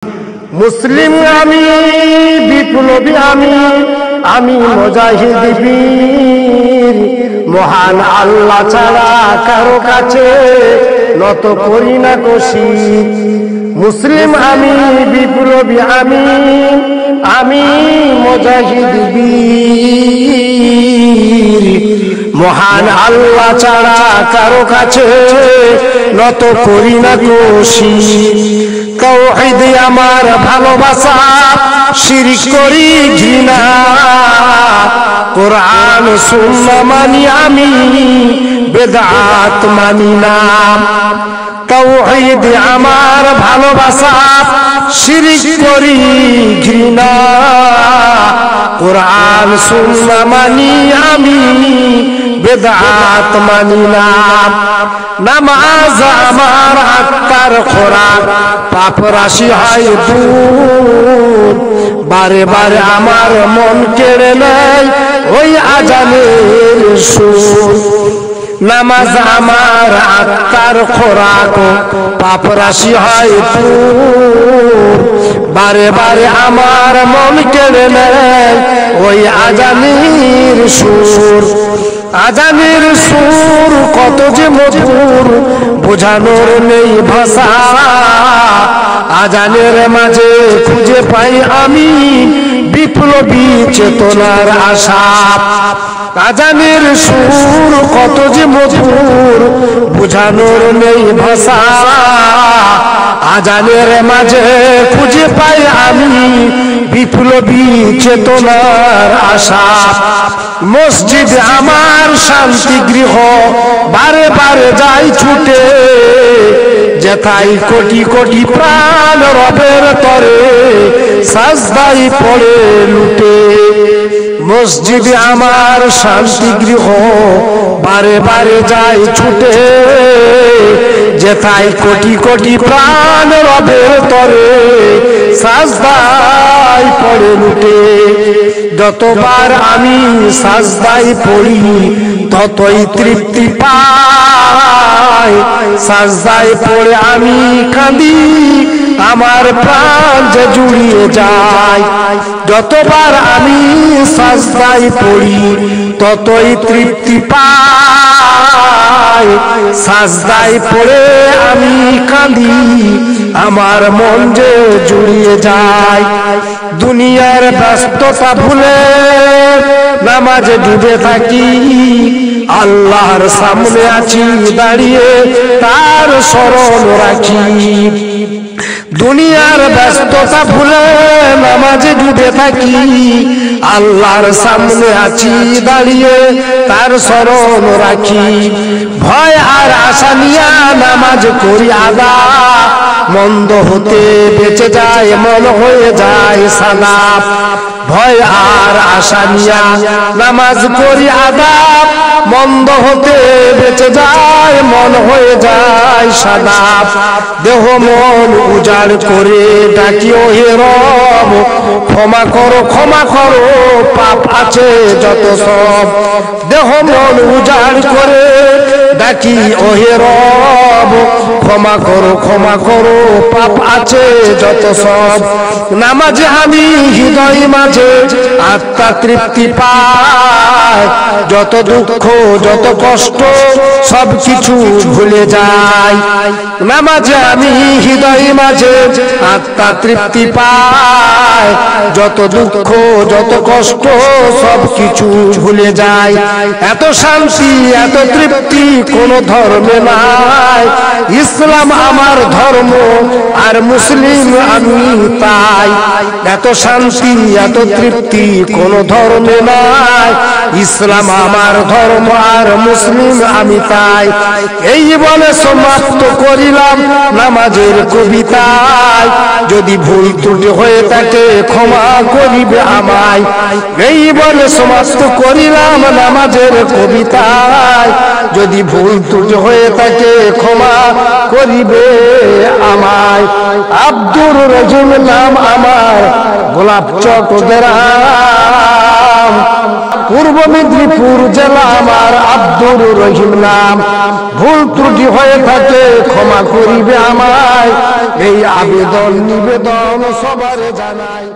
মুসলিম আমি, বিপ্লবী আমি মুজাহিদ বীর। মহান আল্লাহ ছাড়া কারো কাছে নত করি না শির। মুসলিম আমি, বিপ্লবী আমি মুজাহিদ বীর। মহান আল্লাহ ছাড়া কারো কাছে নত করি না শির। তাওহীদ আমার ভালোবাসা, শিরক করি ঘৃণা। কোরআন সুন্নাহ মানি আমি, বেদাত মানি না। তাওহীদ আমার ভালোবাসা, শিরক করি ঘৃণা। কোরআন সুন্নাহ মানি আমি, বেদাত মানি না। নামাজ আমার আত্মার খোরাক, পাপ রাশি হয় দূর। বারে বারে আমার মন কেড়ে নেয় ওই আজানের সুর। নামাজ আমার আত্মার খোরাক, পাপ রাশি হয় দূর। বারে বারে আমার মন কেড়ে নেয় ওই আজানের সুর। আজানের সুর কত যে মধুর, বোঝানোর নেই ভাষা। আজানের মাঝে খুঁজে পাই আমি বিপ্লবী চেতনার আশা। আজানের সুর কত যে মধুর, বোঝানোর নেই ভাষা। আজানের মাঝে খুঁজে পাই আমি বিপ্লবী চেতনার আশা। মসজিদ আমার শান্তি গৃহ, বারে বারে যাই ছুটে। যেথায় কোটি কোটি প্রাণ রবের তরে সাজদায় পড়ে লুটে। মসজিদ আমার শান্তি গৃহ, বারে বারে যাই ছুটে। যেথায় কোটি কোটি প্রাণ রবের তরে সাজদায় পড়ে লুটে। যতবার আমি সাজদায় পড়ি ততই তৃপ্তি পাই। সাজদায় পড়ে আমি কাঁদি, আমার প্রাণ যে জুড়িয়ে যায়। যতবার আমি সাজদায় পড়ি ততই তৃপ্তি পাই। সাজদায় পড়ে আমি কাঁদি, আমার মন যে জুড়িয়ে যায়। দুনিয়ার ব্যস্ততা ভুলে নামাজে ডুবে থাকি। আল্লাহর সামনে আছি দাঁড়িয়ে, তার স্মরণ রাখি। দুনিয়ার ব্যস্ততা ভুলে নামাজে ডুবে থাকি। আল্লাহর সামনে আছি দাঁড়িয়ে, তার স্মরণ রাখি। ভয় আর আশা নিয়া নামাজ করি আদা। মন্দ হতে বেঁচে যায়, মন হয়ে যায় সাদা। ভয় আর আশা নিয়া নামাজ করি আদা। মন্দ হতে বেঁচে যায়, মন হয়ে যায় সাদা। দেহ মন উজাড় করে ডাকি ওহে রব, ক্ষমা করো ক্ষমা করো, পাপ আছে যত সব। দেহ মন উজাড় করে ডাকি ওহে রব, ক্ষমা করো ক্ষমা করো, পাপ আছে যত সব। নামাজে আমি হৃদয় মাঝে আত্মা তৃপ্তি পায়। যত দুঃখ যত কষ্ট সব কিছু ভুলে যায়। নামাজে আমি হৃদয় মাঝে আত্মা তৃপ্তি পায়। যত দুঃখ যত কষ্ট সব কিছু ভুলে যায়। এত শান্তি এত তৃপ্তি কোন ধর্মে নাই। ইসলাম আমার ধর্ম আর মুসলিম আমি তাই। এত শান্তি এত তৃপ্তি কোন ধর্মে নাই। ইসলাম আমার ধর্ম আর মুসলিম আমি তাই। এই বলে সমাপ্ত করিলাম নামাজের কবিতায়। যদি ভুল ত্রুটি হয়ে থাকে ক্ষমা করিবে আমায়। এই বলে সমাপ্ত করিলাম নামাজের কবিতায়। যদি ভুল ত্রুটি হয়ে থাকে ক্ষমা করিবে আমায়। আব্দুর রহিম নাম আমার, গোলাপ চক গ্রাম। পূর্ব মেদিনীপুর জেলা, আমার আব্দুর রহিম নাম। ভুল ত্রুটি হয়ে থাকে ক্ষমা করিবে আমায়, এই আবেদন নিবেদন সবার জানাই।